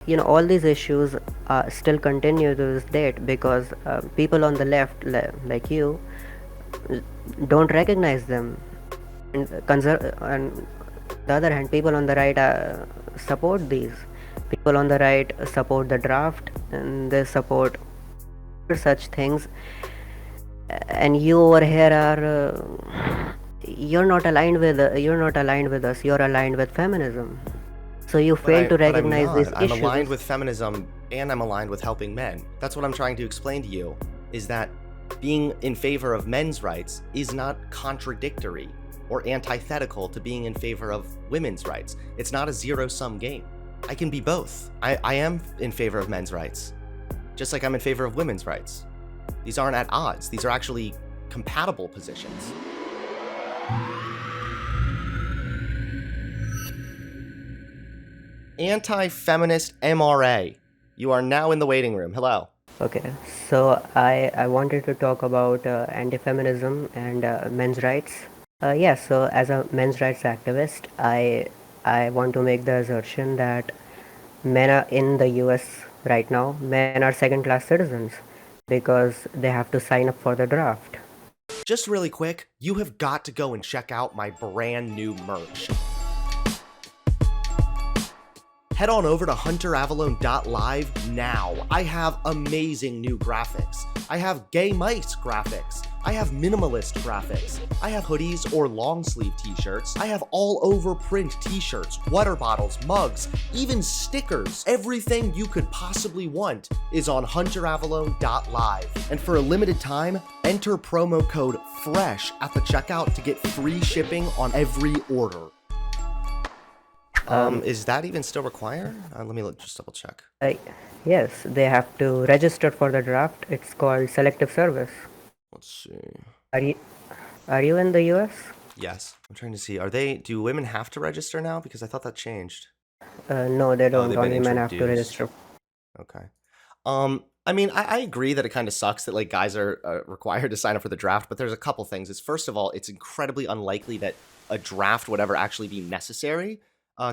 All these issues still continue to this date because people on the left, like you, don't recognize them. And the other hand, people on the right support these. People on the right support the draft, and they support such things. And you over here are you're not aligned with us. You're aligned with feminism. So you fail to But I'm recognize these not. I'm aligned issues. with feminism and I'm aligned with helping men. That's what I'm trying to explain to you, is that being in favor of men's rights is not contradictory or antithetical to being in favor of women's rights. It's not a zero-sum game. I can be both. I am in favor of men's rights, just like I'm in favor of women's rights. These aren't at odds. These are actually compatible positions. Anti-feminist MRA. You are now in the waiting room. Hello. Okay, so I wanted to talk about anti-feminism and men's rights. Yeah, so as a men's rights activist, I want to make the assertion that men are in the US right now. Men are second-class citizens because they have to sign up for the draft. Just really quick, you have got to go and check out my brand new merch. Head on over to hunteravalon.live now. I have amazing new graphics. I have gay mice graphics. I have minimalist graphics. I have hoodies or long sleeve t-shirts. I have all over print t-shirts, water bottles, mugs, even stickers. Everything you could possibly want is on hunteravalon.live. And for a limited time, enter promo code FRESH at the checkout to get free shipping on every order. Is that even still required? Let me just double check. Yes, they have to register for the draft. It's called selective service. Let's see. Are you in the US? Yes, I'm trying to see. Do women have to register now? Because I thought that changed. No, they don't. They've been Only men have to introduced. register. Okay. I mean, I agree that it kind of sucks that like guys are required to sign up for the draft, but there's a couple things. First of all, it's incredibly unlikely that a draft would ever actually be necessary,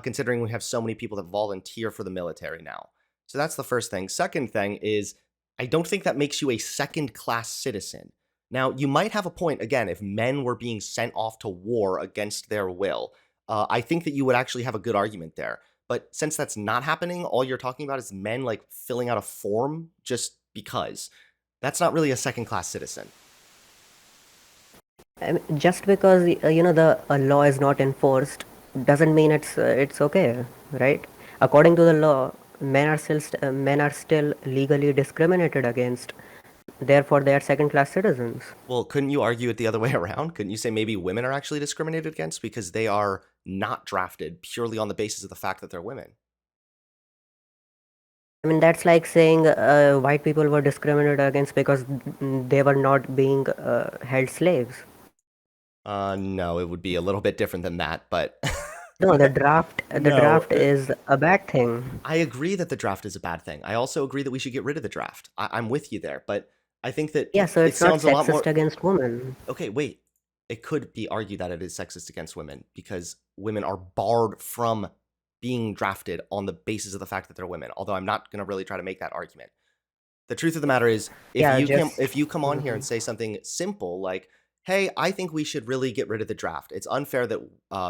considering we have so many people that volunteer for the military now. So that's the first thing. Second thing is, I don't think that makes you a second-class citizen. Now, you might have a point, again, if men were being sent off to war against their will. I think that you would actually have a good argument there. But since that's not happening, all you're talking about is men like filling out a form just because. That's not really a second-class citizen. Just because the law is not enforced doesn't mean it's okay, right? According to the law, men are still legally discriminated against. Therefore, they are second-class citizens. Well, couldn't you argue it the other way around? Couldn't you say maybe women are actually discriminated against because they are not drafted purely on the basis of the fact that they're women? I mean, that's like saying white people were discriminated against because they were not being held slaves. No, it would be a little bit different than that, but No, the draft No, is a bad thing. I agree that the draft is a bad thing. I also agree that we should get rid of the draft. I'm with you there, but I think that Yeah, so it it's not sounds a lot more. sexist against women. Okay, wait. It could be argued that it is sexist against women because women are barred from being drafted on the basis of the fact that they're women. Although I'm not going to really try to make that argument. The truth of the matter is, Yeah, if you come on here and say something simple like, "Hey, I think we should really get rid of the draft. It's unfair that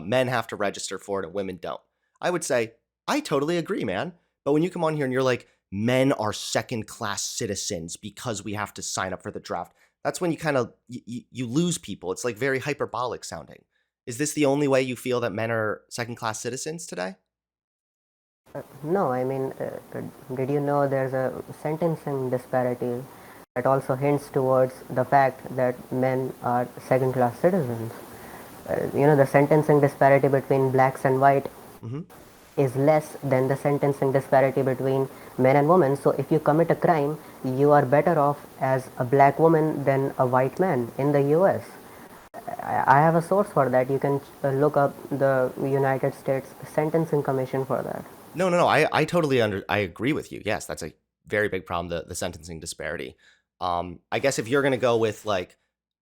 men have to register for it and women don't." I would say, I totally agree, man. But when you come on here and you're like, "Men are second-class citizens because we have to sign up for the draft," that's when you kind of you lose people. It's like very hyperbolic sounding. Is this the only way you feel that men are second-class citizens today? No, I mean, did you know there's a sentencing disparity that also hints towards the fact that men are second-class citizens? The sentencing disparity between blacks and white is less than the sentencing disparity between men and women. So if you commit a crime, you are better off as a black woman than a white man in the US. I have a source for that. You can look up the United States Sentencing Commission for that. No. I totally I agree with you. Yes, that's a very big problem, the sentencing disparity. I guess if you're going to go with like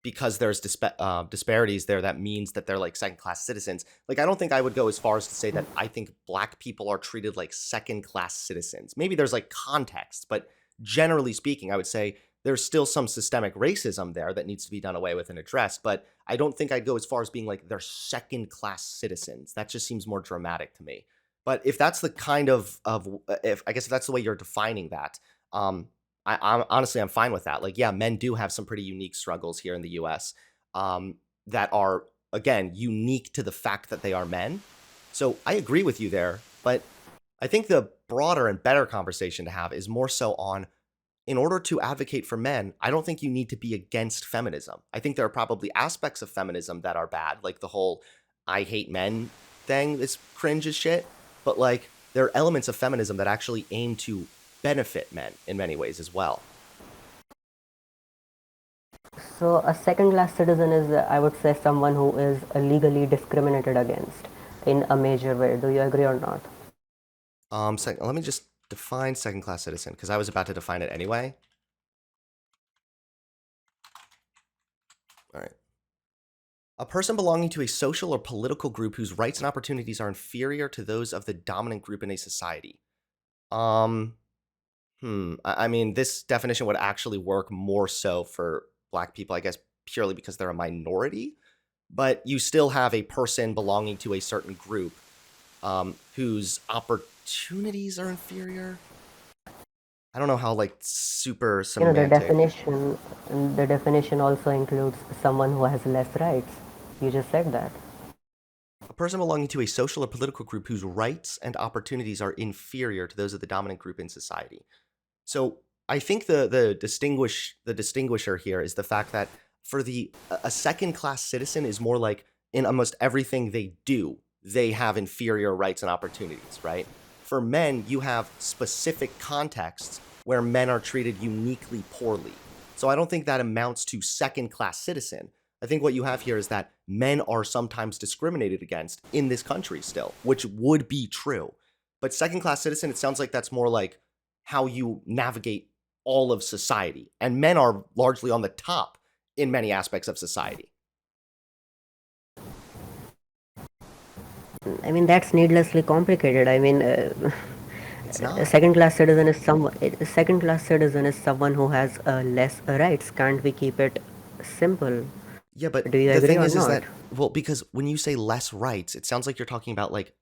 because there's disparities there, that means that they're like second class citizens. Like, I don't think I would go as far as to say that I think black people are treated like second class citizens. Maybe there's like context, but generally speaking, I would say there's still some systemic racism there that needs to be done away with and addressed. But I don't think I'd go as far as being like they're second class citizens. That just seems more dramatic to me. But if that's the kind of if I guess if that's the way you're defining that, I'm honestly, I'm fine with that. Like, yeah, men do have some pretty unique struggles here in the U.S. That are, again, unique to the fact that they are men. So I agree with you there, but I think the broader and better conversation to have is more so on, in order to advocate for men, I don't think you need to be against feminism. I think there are probably aspects of feminism that are bad, like the whole "I hate men" thing is cringe as shit. But like, there are elements of feminism that actually aim to benefit men in many ways as well. So a second class citizen is, I would say, someone who is legally discriminated against in a major way. Do you agree or not? Let me just define second class citizen, because I was about to define it anyway. All right. A person belonging to a social or political group whose rights and opportunities are inferior to those of the dominant group in a society. Um, I mean, this definition would actually work more so for black people, I guess, purely because they're a minority. But you still have a person belonging to a certain group whose opportunities are inferior. I don't know how like super You know, semantic. the definition also includes someone who has less rights. You just said that. A person belonging to a social or political group whose rights and opportunities are inferior to those of the dominant group in society. So I think the distinguisher here is the fact that for the a second class citizen is more like in almost everything they do, they have inferior rights and opportunities, right? For men, you have specific contexts where men are treated uniquely poorly. So I don't think that amounts to second class citizen. I think what you have here is that men are sometimes discriminated against in this country still, which would be true. But second class citizen, it sounds like that's more like how you navigate all of society. And men are largely on the top in many aspects of society. I mean, that's needlessly complicated. I mean, It's a not. second class citizen is someone who has less rights. Can't we keep it simple? Yeah, but Do you the agree thing or is not? that, well, because when you say less rights, it sounds like you're talking about like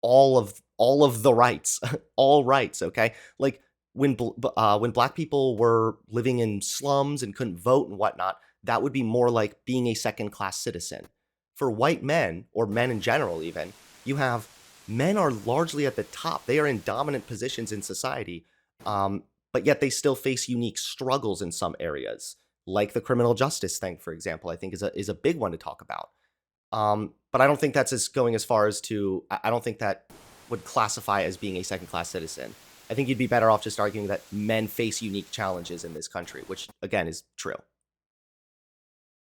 all of the rights, all rights. Okay, like when black people were living in slums and couldn't vote and whatnot, that would be more like being a second class citizen. For white men or men in general, even you have men are largely at the top. They are in dominant positions in society, but yet they still face unique struggles in some areas, like the criminal justice thing, for example. I think is a big one to talk about. But I don't think that's as going as far as to, I don't think that would classify as being a second class citizen. I think you'd be better off just arguing that men face unique challenges in this country, which again is true.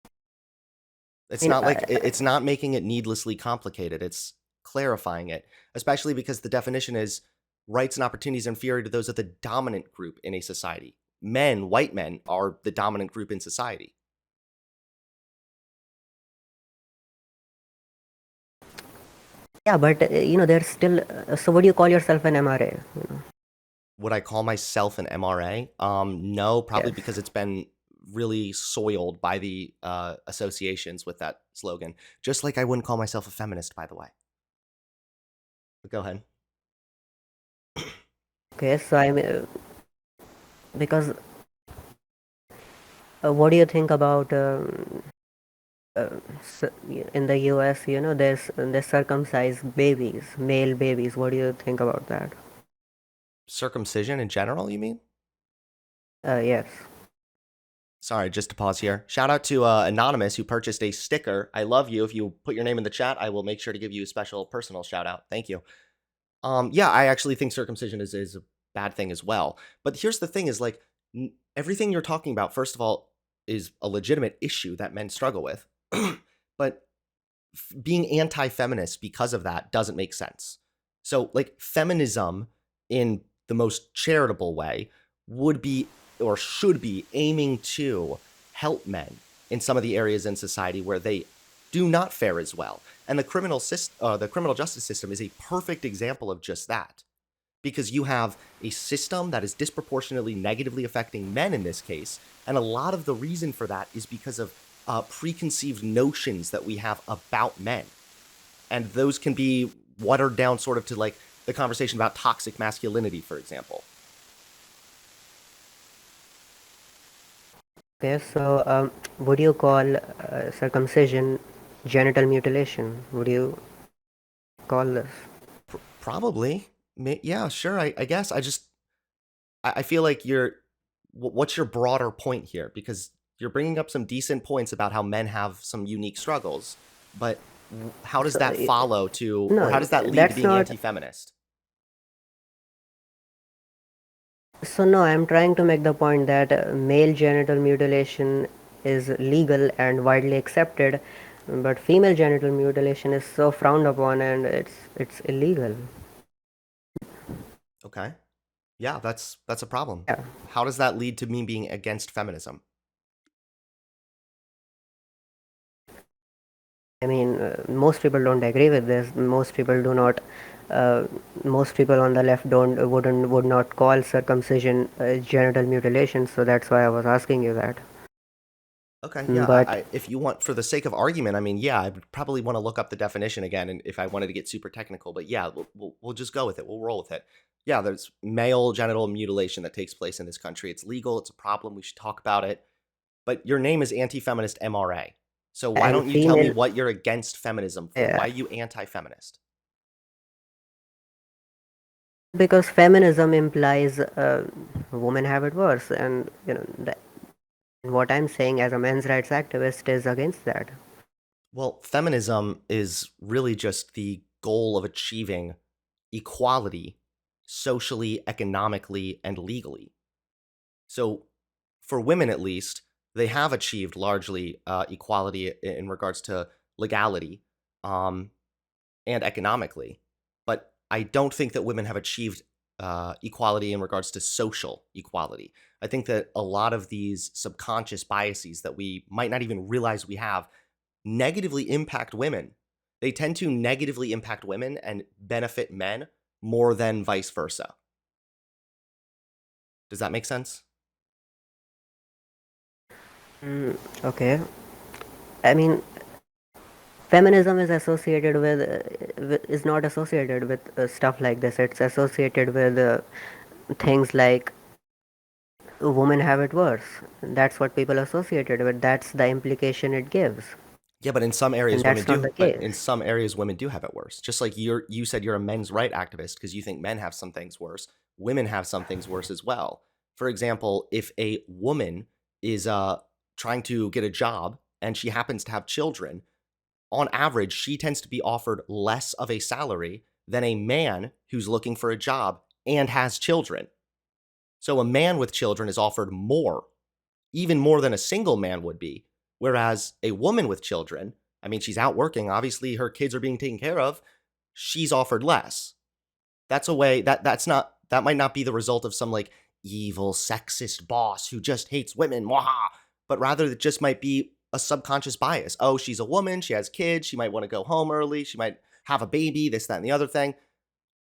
I It's mean, not like it's not making it needlessly complicated. It's clarifying it, especially because the definition is rights and opportunities inferior to those of the dominant group in a society. Men, white men, are the dominant group in society. yeah, but there's still. So, would you call yourself an MRA? Would I call myself an MRA? No, probably Yes. because it's been really soiled by the associations with that slogan. Just like I wouldn't call myself a feminist, by the way. But go ahead. Okay, so because what do you think about in the US? There's circumcised babies, male babies. What do you think about that? Circumcision in general, you mean? Yes. Sorry, just to pause here. Shout out to Anonymous who purchased a sticker. I love you. If you put your name in the chat, I will make sure to give you a special personal shout out. Thank you. Yeah, I actually think circumcision is a bad thing as well. But here's the thing: is like everything you're talking about. First of all, is a legitimate issue that men struggle with, but being anti-feminist because of that doesn't make sense. So, like, feminism in the most charitable way would be or should be aiming to help men. in some of the areas in society where they do not fare as well. And the criminal justice system is a perfect example of just that, because you have a system that is disproportionately negatively affecting men in this case, and a lot of the reason for that is because of preconceived notions that we have about men, and those can be watered down sort of to like the conversation about toxic masculinity, for example. Okay, so would you call circumcision genital mutilation? Would you call this? Probably, yeah, sure. I guess I feel like what's your broader point here? Because you're bringing up some decent points about how men have some unique struggles, but how does So that follow to, or how no, does that lead to that's being not. anti-feminist? So no, I'm trying to make the point that male genital mutilation is legal and widely accepted, but female genital mutilation is so frowned upon and it's illegal. Okay, yeah, that's a problem. Yeah. How does that lead to me being against feminism? I mean, most people don't agree with this. Most people do not. Uh, most people on the left would not call circumcision genital mutilation. So that's why I was asking you that. Okay, yeah. But If you want, for the sake of argument, I mean, yeah, I would probably want to look up the definition again, and if I wanted to get super technical, but yeah, we'll just go with it. We'll roll with it. Yeah, there's male genital mutilation that takes place in this country. It's legal. It's a problem. We should talk about it. But your name is anti-feminist MRA. So why and don't you tell me female, what you're against feminism for? Why yeah, are you anti-feminist? because feminism implies women have it worse, and what I'm saying as a men's rights activist is against that. Well, feminism is really just the goal of achieving equality socially, economically, and legally. So, for women at least, they have achieved largely equality in regards to legality um, and economically. But I don't think that women have achieved equality in regards to social equality. I think that a lot of these subconscious biases that we might not even realize we have negatively impact women. They tend to negatively impact women and benefit men more than vice versa. Does that make sense? Okay, I mean, feminism is associated is not associated with stuff like this. It's associated with things like women have it worse. That's what people associated with. That's the implication it gives, Yeah, but in some and areas women that's not do. the But case. in some areas women do have it worse. Just like you said you're a men's right activist because you think men have some things worse. Women have some things worse as well. For example, if a woman is trying to get a job and she happens to have children, on average she tends to be offered less of a salary than a man who's looking for a job and has children. So a man with children is offered more, even more than a single man would be. Whereas a woman with children, I mean, she's out working, obviously her kids are being taken care of, she's offered less. That's a way that might not be the result of some like evil sexist boss who just hates women, waha, but rather it just might be a subconscious bias. Oh, she's a woman, she has kids, she might want to go home early, she might have a baby, this, that, and the other thing.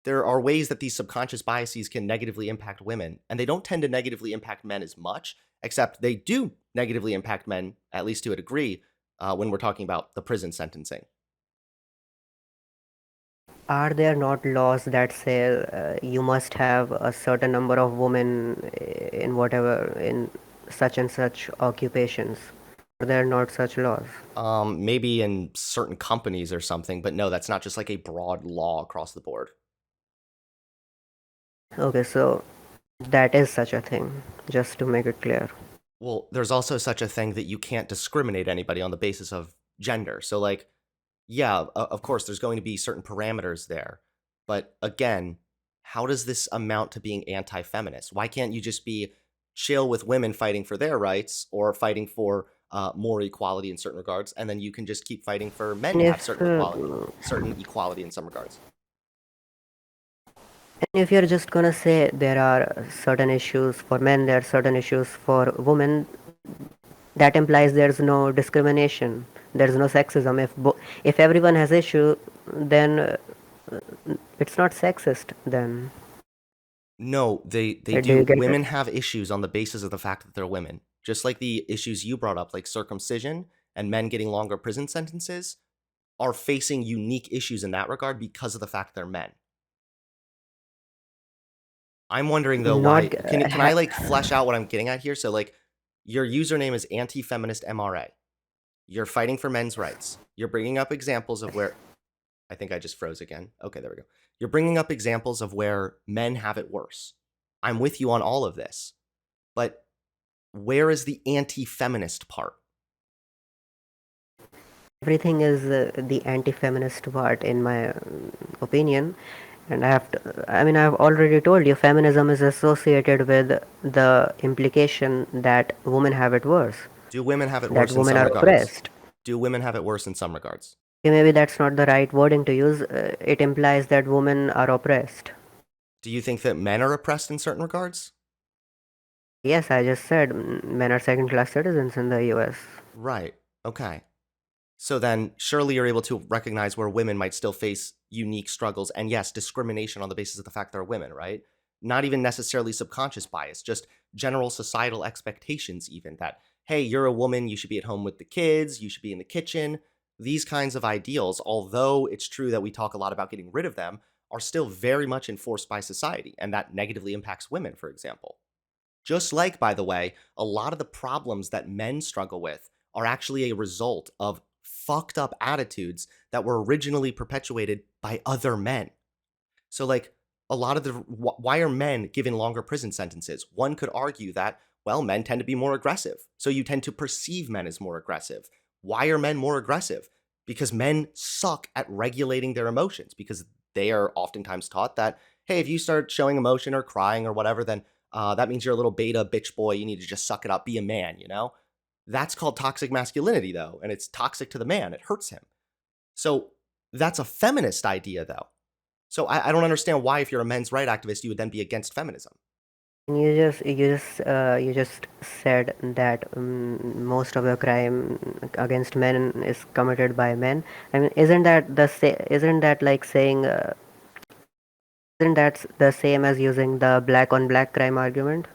There are ways that these subconscious biases can negatively impact women, and they don't tend to negatively impact men as much, except they do negatively impact men, at least to a degree, when we're talking about the prison sentencing. Are there not laws that say you must have a certain number of women in whatever in such and such occupations? Are there not such laws? Maybe in certain companies or something, but no, that's not just like a broad law across the board. Okay, so that is such a thing, just to make it clear. Well, there's also such a thing that you can't discriminate anybody on the basis of gender. So, like, yeah, of course, there's going to be certain parameters there. But again, how does this amount to being anti feminist? Why can't you just be chill with women fighting for their rights or fighting for more equality in certain regards? And then you can just keep fighting for men And to have if certain equality in some regards. you're just gonna say there are certain issues for men, there are certain issues for women, That implies there's no discrimination, there's no sexism. If everyone has issue, then it's not sexist then. No, they Do do. you get it? Women have issues on the basis of the fact that they're women. Just like the issues you brought up, like circumcision and men getting longer prison sentences, are facing unique issues in that regard because of the fact they're men. I'm wondering though why Not can I like flesh out what I'm getting at here? So like your username is anti-feminist MRA. You're fighting for men's rights. You're bringing up examples of where I think I just froze again. Okay, there we go. You're bringing up examples of where men have it worse. I'm with you on all of this. But where is the anti-feminist part? everything is the anti-feminist part in my opinion. And I've already told you, feminism is associated with the implication that women have it worse, Do women have it that worse in women some are regards? oppressed. Do women have it worse in some regards? Okay, maybe that's not the right wording to use. It implies that women are oppressed. Do you think that men are oppressed in certain regards? Yes, I just said men are second class citizens in the US. Right. Okay. So then surely you're able to recognize where women might still face unique struggles and yes, discrimination on the basis of the fact they're women, right? Not even necessarily subconscious bias, just general societal expectations, even that, hey, you're a woman, you should be at home with the kids, you should be in the kitchen. These kinds of ideals, although it's true that we talk a lot about getting rid of them, are still very much enforced by society, and that negatively impacts women, for example. Just like, by the way, a lot of the problems that men struggle with are actually a result of fucked up attitudes that were originally perpetuated by other men. So, like, a lot of the why are men given longer prison sentences? One could argue that, well, men tend to be more aggressive. So you tend to perceive men as more aggressive. Why are men more aggressive? Because men suck at regulating their emotions because they are oftentimes taught that, hey, if you start showing emotion or crying or whatever, then that means you're a little beta bitch boy. You need to just suck it up, be a man, you know? That's called toxic masculinity, though, and it's toxic to the man. It hurts him. So that's a feminist idea, though. So I don't understand why, if you're a men's right activist, you would then be against feminism. You just said that most of the crime against men is committed by men. I mean, isn't that like saying isn't that the same as using the black on black crime argument?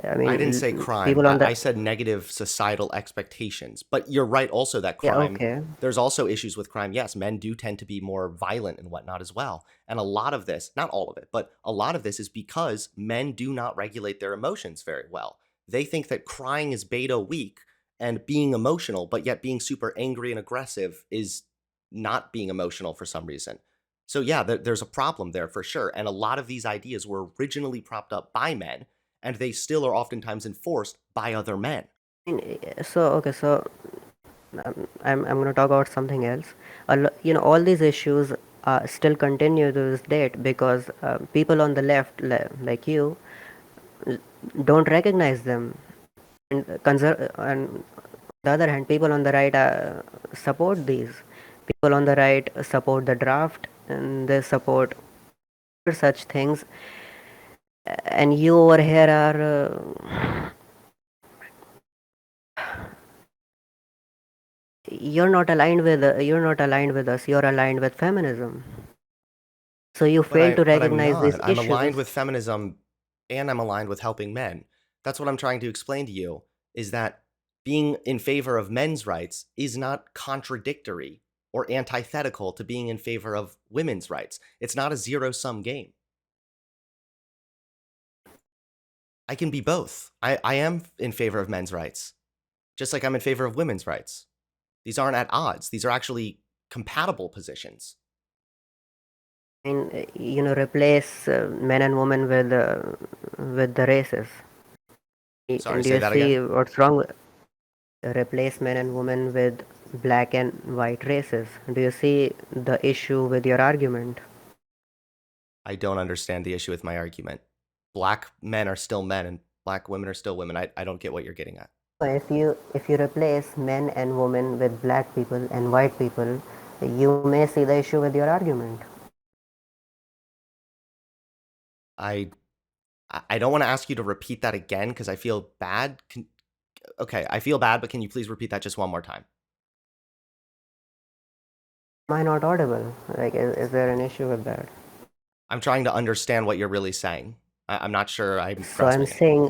I I didn't mean, say crime. people on the I said negative societal expectations. But you're right also that yeah, crime, okay. there's also issues with crime. Yes, men do tend to be more violent and whatnot as well. And a lot of this, not all of it, but a lot of this is because men do not regulate their emotions very well. They think that crying is beta weak and being emotional, but yet being super angry and aggressive is not being emotional for some reason. So, yeah, there's a problem there for sure. And a lot of these ideas were originally propped up by men and they still are oftentimes enforced by other men. So I'm going to talk about something else. All these issues still continue to this date because people on the left, like you, don't recognize them. And on the other hand, people on the right support these. People on the right support the draft and they support such things. And you over here are you're not aligned with us. You're aligned with feminism. So you fail to But I'm recognize these not. I'm aligned issues. with feminism and I'm aligned with helping men. That's what I'm trying to explain to you is that being in favor of men's rights is not contradictory or antithetical to being in favor of women's rights. It's not a zero-sum game. I can be both. I am in favor of men's rights, just like I'm in favor of women's rights. These aren't at odds. These are actually compatible positions. Replace men and women with the races. Sorry, And do say you that see again. what's wrong with replace men and women with black and white races? Do you see the issue with your argument? I don't understand the issue with my argument. Black men are still men and black women are still women. I don't get what you're getting at. If you replace men and women with black people and white people, you may see the issue with your argument. I I don't want to ask you to repeat that again because I feel bad. Okay, I feel bad, but can you please repeat that just one more time? Am I not audible? Like, is there an issue with that? I'm trying to understand what you're really saying. I'm not sure I'm So I'm grasping it. saying,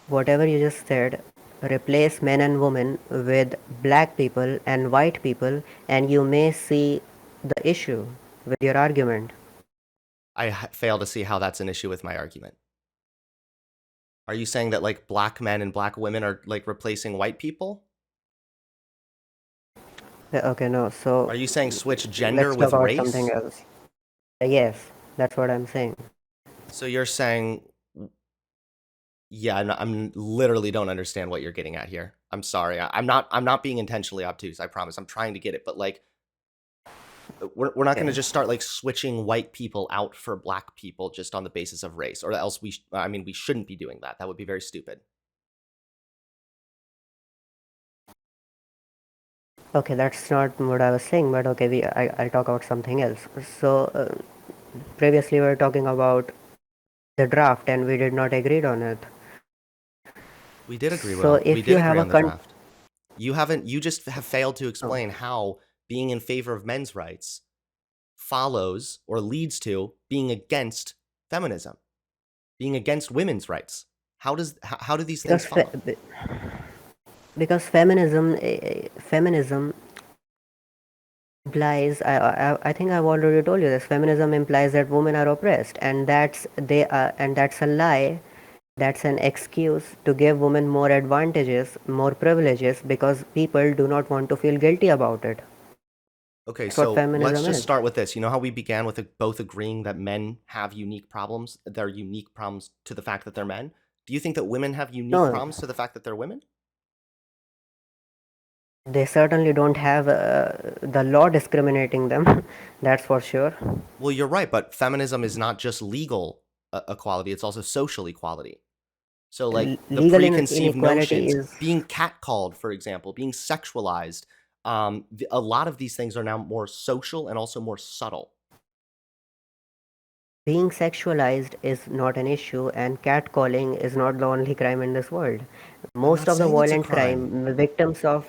whatever you just said, replace men and women with black people and white people, and you may see the issue with your argument. I fail to see how that's an issue with my argument. Are you saying that like black men and black women are like replacing white people? Okay, no. So Are you saying switch gender let's talk with about something race? else. Yes, that's what I'm saying. So you're saying, yeah, I'm literally don't understand what you're getting at here. I'm sorry. I'm not being intentionally obtuse. I promise. I'm trying to get it, but like we're not going to Okay. just start like switching white people out for black people just on the basis of race, or else I mean, we shouldn't be doing that. That would be very stupid. Okay, that's not what I was saying, but okay, I'll talk about something else. So previously we were talking about the draft, and we did not agree on it. We did agree So well. We if did you agree have a on the draft. You just have failed to oh, explain how being in favor of men's rights follows or leads to being against feminism, being against women's rights. How do these things because follow? because feminism implies, I think I've already told you this. Feminism implies that women are oppressed, and that's a lie. That's an excuse to give women more advantages, more privileges, because people do not want to feel guilty about it. Okay, That's what so let's feminism just is. start with this. You know how we began with both agreeing that men have unique problems? They're unique problems to the fact that they're men. Do you think that women have unique No, problems to the fact that they're women? they certainly don't have the law discriminating them. That's for sure. Well, you're right, but feminism is not just legal equality, it's also social equality. So, like the Legal preconceived inequality notions, is being catcalled, for example, being sexualized, a lot of these things are now more social and also more subtle. being sexualized is not an issue, and catcalling is not the only crime in this world. I'm Most not of the saying it's a violent crime. crime victims of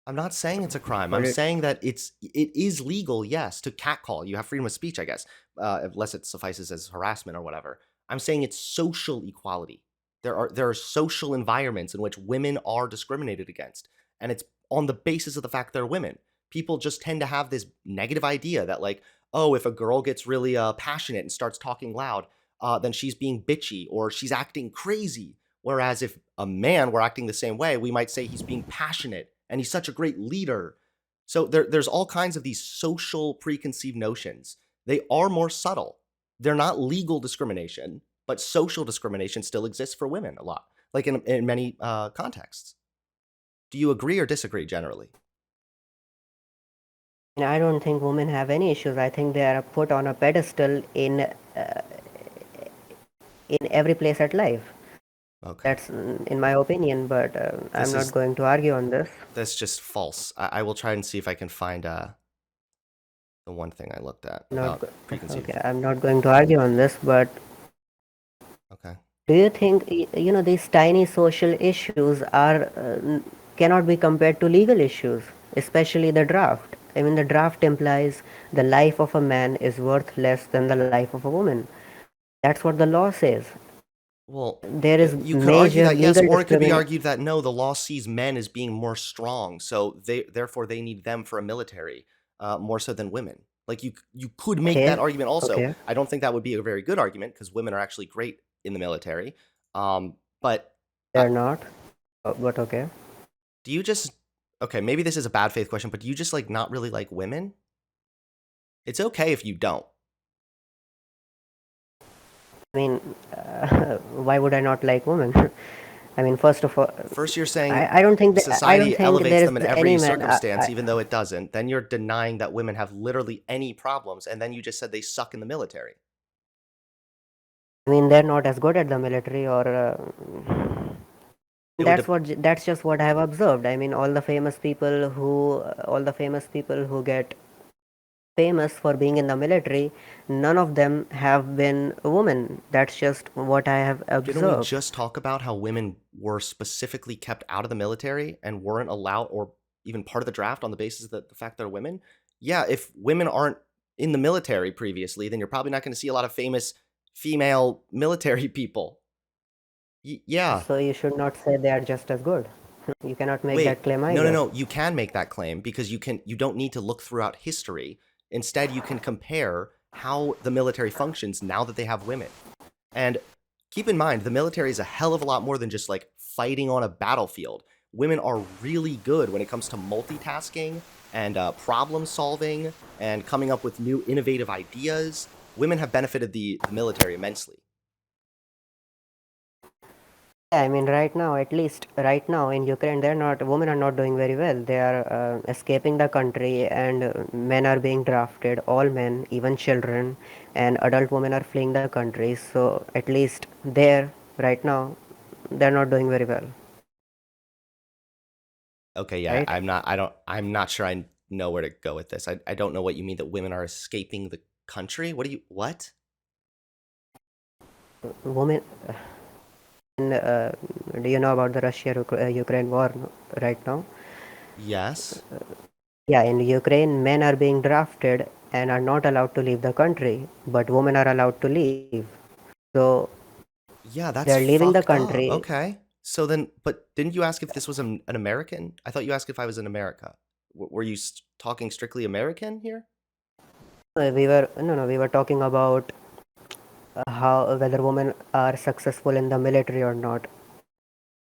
I'm not saying it's a crime. I'm well, saying that it is legal, yes, to catcall. You have freedom of speech, I guess, unless it suffices as harassment or whatever. I'm saying it's social equality. There are social environments in which women are discriminated against, and it's on the basis of the fact they're women. People just tend to have this negative idea that like, oh, if a girl gets really passionate and starts talking loud, then she's being bitchy or she's acting crazy. Whereas if a man were acting the same way, we might say he's being passionate and he's such a great leader. So there's all kinds of these social preconceived notions. They are more subtle. They're not legal discrimination, but social discrimination still exists for women a lot, like in many contexts. Do you agree or disagree generally? I don't think women have any issues. I think they are put on a pedestal in every place at life. Okay. That's in my opinion, but I'm This not is going to argue on this. that's just false. I will try and see if I can find the one thing I looked at Not about preconceived. okay. I'm not going to argue on this, but Okay. do you think these tiny social issues are cannot be compared to legal issues, especially the draft? I mean, the draft implies the life of a man is worth less than the life of a woman. That's what the law says. Well, There is you could argue major that yes, legal or it could be discrimination. argued that no, the law sees men as being more strong, so therefore they need them for a military more so than women. Like you could make that Okay, argument also. okay, I don't think that would be a very good argument because women are actually great in the military. But uh, they're not, but okay. do you just okay? Maybe this is a bad faith question, but do you just like not really like women? It's okay if you don't. I mean, why would I not like women? I mean, first of all, First, you're saying I don't society think elevates there them is in every any man. circumstance, even though it doesn't. Then you're denying that women have literally any problems, and then you just said they suck in the military. I mean, they're not as good at the military, or It would. that's just what I have observed. I mean, all the famous people who get famous for being in the military, none of them have been women. That's just what I have Didn't we observed. just talk about how women were specifically kept out of the military and weren't allowed or even part of the draft on the basis that the fact they're women? Yeah, if women aren't in the military previously, then you're probably not going to see a lot of famous female military people. Yeah. So you should not say they are just as good. You cannot make that Wait. claim No, no, either. no. You can make that claim because you don't need to look throughout history. Instead, you can compare how the military functions now that they have women. And keep in mind, the military is a hell of a lot more than just like fighting on a battlefield. Women are really good when it comes to multitasking and problem solving and coming up with new innovative ideas. Women have benefited the military immensely. Yeah, I mean, right now, at least right now in Ukraine, they're not women are not doing very well. They are escaping the country, and men are being drafted. All men, even children, and adult women are fleeing the country. So at least there, right now, they're not doing very well, Okay, yeah, right? I'm not sure I know where to go with this. I don't know what you mean that women are escaping the country. What? Women. Uh, do you know about the Russia-Ukraine war right now? Yes. Yeah, in Ukraine, men are being drafted and are not allowed to leave the country, but women are allowed to leave. So Yeah, that's they're leaving the fucked up. country. Okay. So then, but didn't you ask if this was an American? I thought you asked if I was in America. Were you talking strictly American here? We were no, no. We were talking about how whether women are successful in the military or not.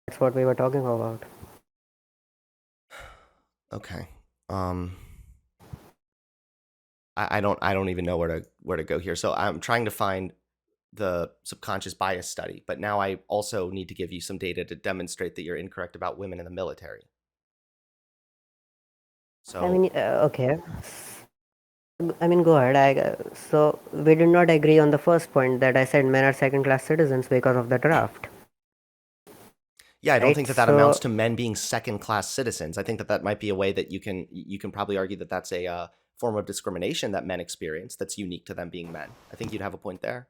That's what we were talking about. Okay. Um, I don't even know where to go here. So I'm trying to find the subconscious bias study, but now I also need to give you some data to demonstrate that you're incorrect about women in the military. I So mean, okay. I mean, go ahead. So we did not agree on the first point that I said men are second-class citizens because of the draft, yeah, I don't right? think that that amounts So to men being second class citizens. I think that that might be a way that you can probably argue that that's a form of discrimination that men experience that's unique to them being men. I think you'd have a point there.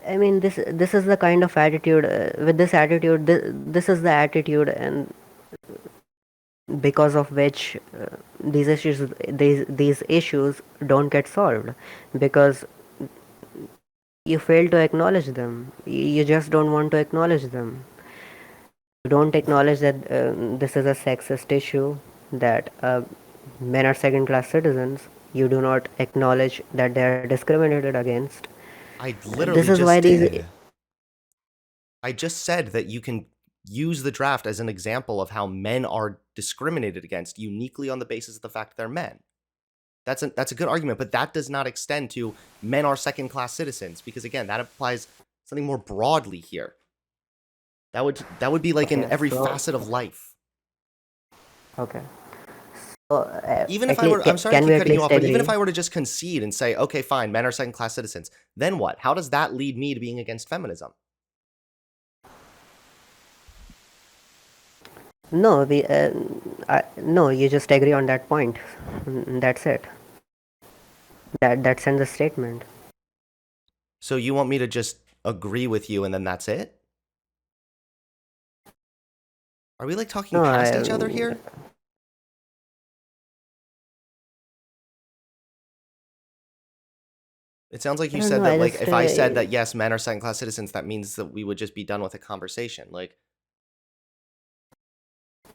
I mean, this is the kind of attitude. With this attitude, this is the attitude, and because of which these issues don't get solved because you fail to acknowledge them. You just don't want to acknowledge them. You don't acknowledge that this is a sexist issue, that men are second class citizens. You do not acknowledge that they are discriminated against. I This literally is why just these. did. I just said that you can use the draft as an example of how men are discriminated against uniquely on the basis of the fact they're men. That's a good argument, but that does not extend to men are second class citizens because again, that applies something more broadly here. That would be like in Okay, every so facet of life. okay, so Even if at I least were, I'm sorry to can keep we at cutting you least off, but even if agree? I were to just concede and say, okay, fine, men are second class citizens, then what? How does that lead me to being against feminism? No, no. You just agree on that point. That's it. That sends a statement. So you want me to just agree with you and then that's it? Are we like talking No, past each other here? It sounds like I you don't said know. that I like just if I said that yes, men are second class citizens, that means that we would just be done with the conversation. Like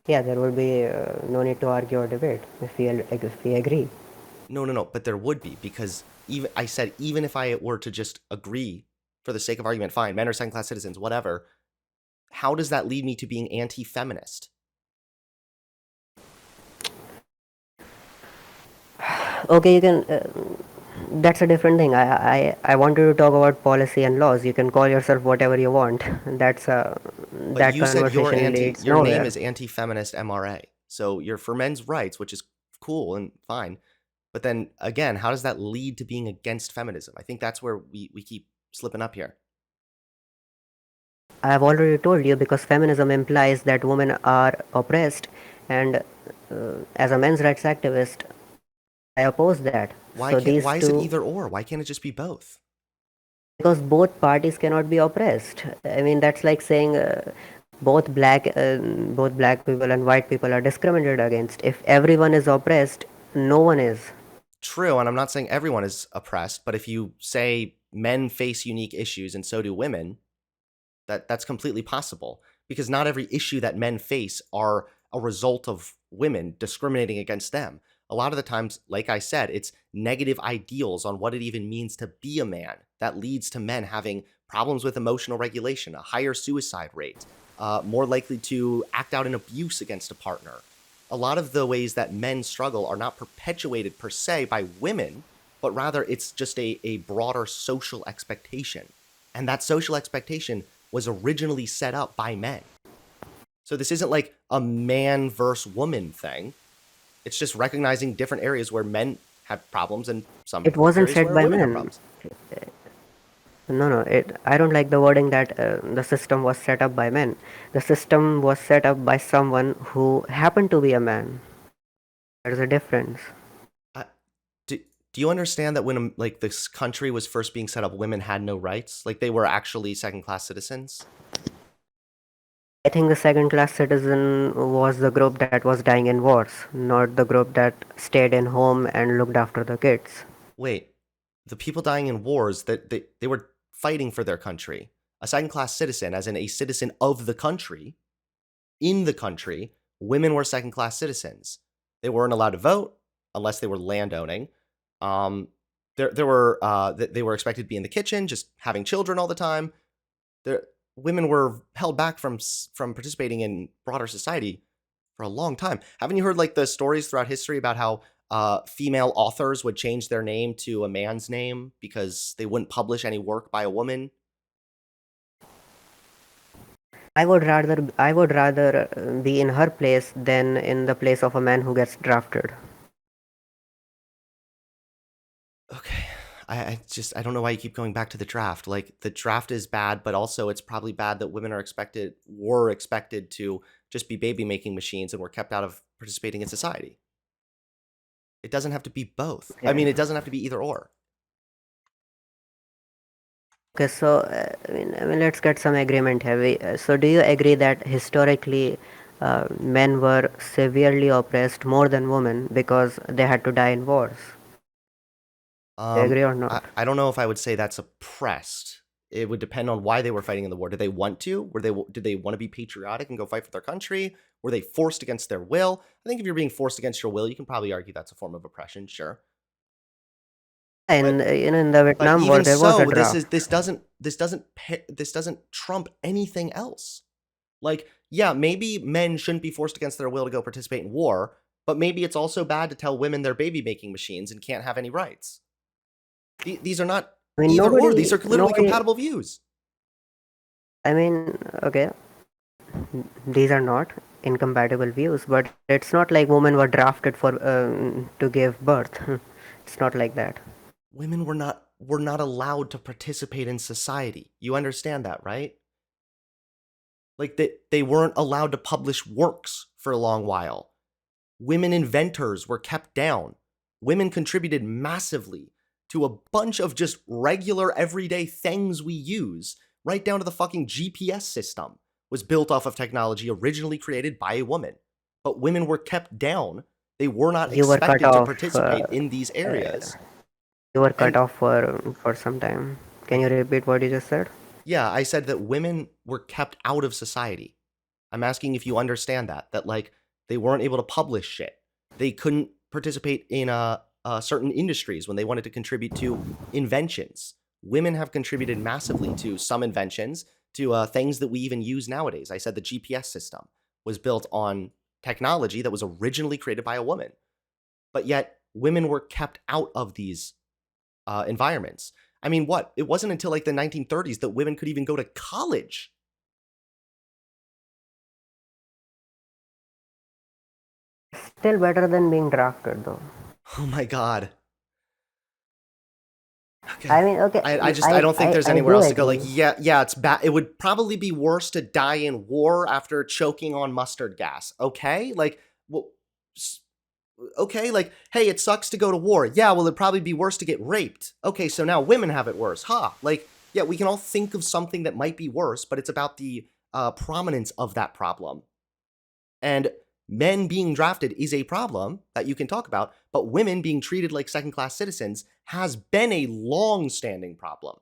yeah, there would be no need to argue or debate if we agree. no, no, no, but there would be because even I said even if I were to just agree for the sake of argument, fine, men are second class citizens, whatever. How does that lead me to being anti-feminist? Okay, you can. That's a different thing. I wanted to talk about policy and laws. You can call yourself whatever you want. That's But that you said conversation leads your name nowhere. is anti-feminist MRA. So you're for men's rights, which is cool and fine. But then again, how does that lead to being against feminism? I think that's where we keep slipping up here. I have already told you because feminism implies that women are oppressed And as a men's rights activist, I oppose that. So these Why is it two, either or? Why can't it just be both? because both parties cannot be oppressed. I mean, that's like saying both black people and white people are discriminated against. If everyone is oppressed, no one is. True, and I'm not saying everyone is oppressed, but if you say men face unique issues and so do women, that's completely possible because not every issue that men face are a result of women discriminating against them. A lot of the times, like I said, it's negative ideals on what it even means to be a man that leads to men having problems with emotional regulation, a higher suicide rate, more likely to act out in abuse against a partner. A lot of the ways that men struggle are not perpetuated per se by women, but rather it's just a broader social expectation. And that social expectation was originally set up by men. So this isn't like a man versus woman thing. It's just recognizing different areas where men have problems and some It wasn't areas set where by women have men. problems. No, no. I don't like the wording that the system was set up by men. The system was set up by someone who happened to be a man. There's a difference. Uh, do you understand that when like this country was first being set up, women had no rights? Like they were actually second class citizens? I think the second class citizen was the group that was dying in wars, not the group that stayed in home and looked after the kids. Wait, the people dying in wars that they were fighting for their country. A second class citizen, as in a citizen of the country, in the country, women were second class citizens. They weren't allowed to vote unless they were landowning. Um, they were expected to be in the kitchen, just having children all the time. There, women were held back from participating in broader society for a long time. Haven't you heard like the stories throughout history about how female authors would change their name to a man's name because they wouldn't publish any work by a woman? I would rather be in her place than in the place of a man who gets drafted. Okay. I don't know why you keep going back to the draft. Like the draft is bad, but also it's probably bad that women were expected to just be baby making machines and were kept out of participating in society. It doesn't have to be both. I Okay. mean, it doesn't have to be either or. Okay, so I mean, let's get some agreement here. So, do you agree that historically men were severely oppressed more than women because they had to die in wars? Do you agree or not? I don't know if I would say that's oppressed. It would depend on why they were fighting in the war. Did they want to? Did they want to be patriotic and go fight for their country? Were they forced against their will? I think if you're being forced against your will, you can probably argue that's a form of oppression, sure. In But in the but Vietnam War, even there was a so, draft. this doesn't trump anything else. Like, yeah, maybe men shouldn't be forced against their will to go participate in war, but maybe it's also bad to tell women they're baby making machines and can't have any rights. These are not I mean, either or. These nobody, are literally nobody. compatible views. I mean, okay, these are not incompatible views, but it's not like women were drafted for to give birth. It's not like that. Women were not allowed to participate in society. You understand that, right? Like they weren't allowed to publish works for a long while. Women inventors were kept down. Women contributed massively to a bunch of just regular everyday things we use, right down to the fucking GPS system was built off of technology originally created by a woman. But women were kept down. They were not You were cut expected to off. participate in these areas. You were cut And off for some time. Can you repeat what you just said? yeah, I said that women were kept out of society. I'm asking if you understand that like they weren't able to publish shit. They couldn't participate in certain industries when they wanted to contribute to inventions. Women have contributed massively to some inventions, to things that we even use nowadays. I said the GPS system was built on technology that was originally created by a woman, but yet women were kept out of these environments. I mean, what? It wasn't until like the 1930s that women could even go to college. Still better than being drafted, though. Oh my God. Okay. I mean, okay, I don't think there's I anywhere do else to go. Like, agree. yeah, it's bad. It would probably be worse to die in war after choking on mustard gas. Okay? Like, well, okay, like, hey, it sucks to go to war. Yeah, well, it'd probably be worse to get raped. Okay, so now women have it worse. Like, yeah, we can all think of something that might be worse, but it's about the prominence of that problem. And men being drafted is a problem that you can talk about, but women being treated like second class citizens has been a long standing problem.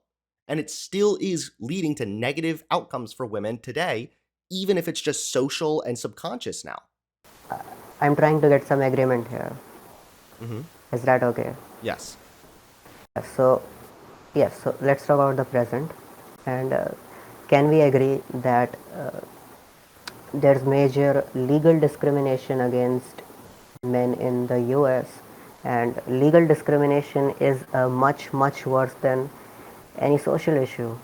And it still is leading to negative outcomes for women today, even if it's just social and subconscious now. I'm trying to get some agreement here. Mm-hmm. Is that okay? Yes. So, yes, so let's talk about the present. And can we agree that there's major legal discrimination against men in the US, and legal discrimination is much, much worse than any social issue?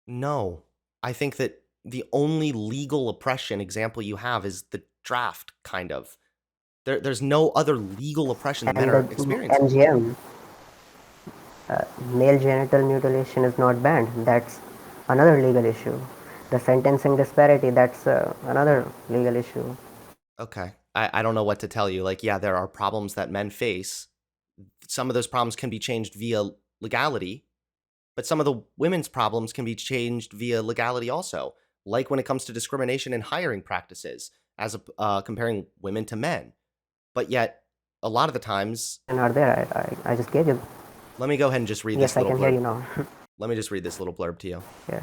No. I think that the only legal oppression example you have is the draft, kind of. There's no other legal oppression that men And the are experiencing. MGM, male genital mutilation, is not banned. That's another legal issue. The sentencing disparity, that's another legal issue. Okay. I don't know what to tell you. Like, yeah, there are problems that men face. Some of those problems can be changed via legality, but some of the women's problems can be changed via legality also. Like when it comes to discrimination in hiring practices, as comparing women to men. But yet, a lot of the times, And are there? I just gave you. let me go ahead and just read Yes, this I little can hear blurb. you now. Let me just read this little blurb to you. Yeah.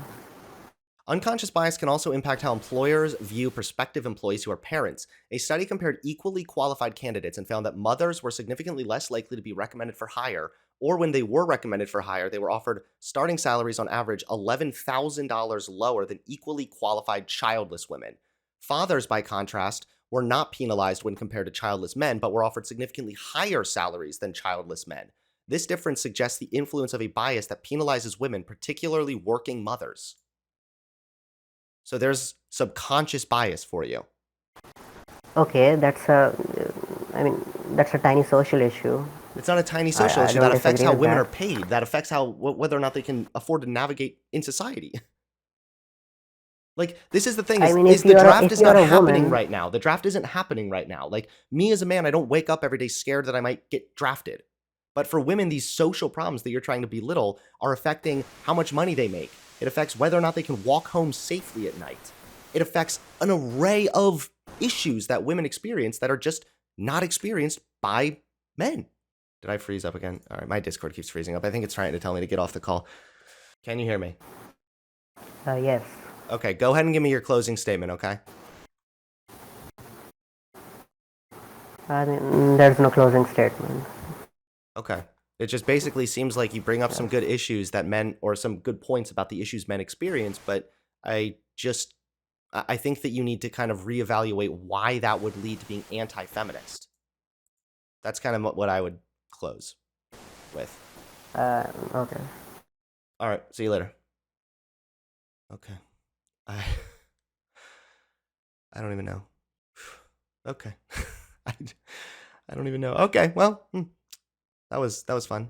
Unconscious bias can also impact how employers view prospective employees who are parents. A study compared equally qualified candidates and found that mothers were significantly less likely to be recommended for hire, or when they were recommended for hire, they were offered starting salaries on average $11,000 lower than equally qualified childless women. Fathers, by contrast, were not penalized when compared to childless men, but were offered significantly higher salaries than childless men. This difference suggests the influence of a bias that penalizes women, particularly working mothers. So there's subconscious bias for you. Okay, that's a. I mean, that's a tiny social issue. It's not a tiny social I issue don't that affects disagree how with women are that. paid, that affects how whether or not they can afford to navigate in society. Like, this is the thing, I mean, is the draft if is you're not a happening woman, right now. The draft isn't happening right now. Like, me as a man, I don't wake up every day scared that I might get drafted. But for women, these social problems that you're trying to belittle are affecting how much money they make. It affects whether or not they can walk home safely at night. It affects an array of issues that women experience that are just not experienced by men. Did I freeze up again? All right, my Discord keeps freezing up. I think it's trying to tell me to get off the call. Can you hear me? yes. Okay, go ahead and give me your closing statement, okay? I mean, there's no closing statement. Okay. It just basically seems like you bring up some Yes. good issues that men, or some good points about the issues men experience, but I just, I think that you need to kind of reevaluate why that would lead to being anti-feminist. That's kind of what I would close with. Okay. All right, see you later. Okay. I, I don't even know. Okay. I, I don't even know. Okay, well, that was fun.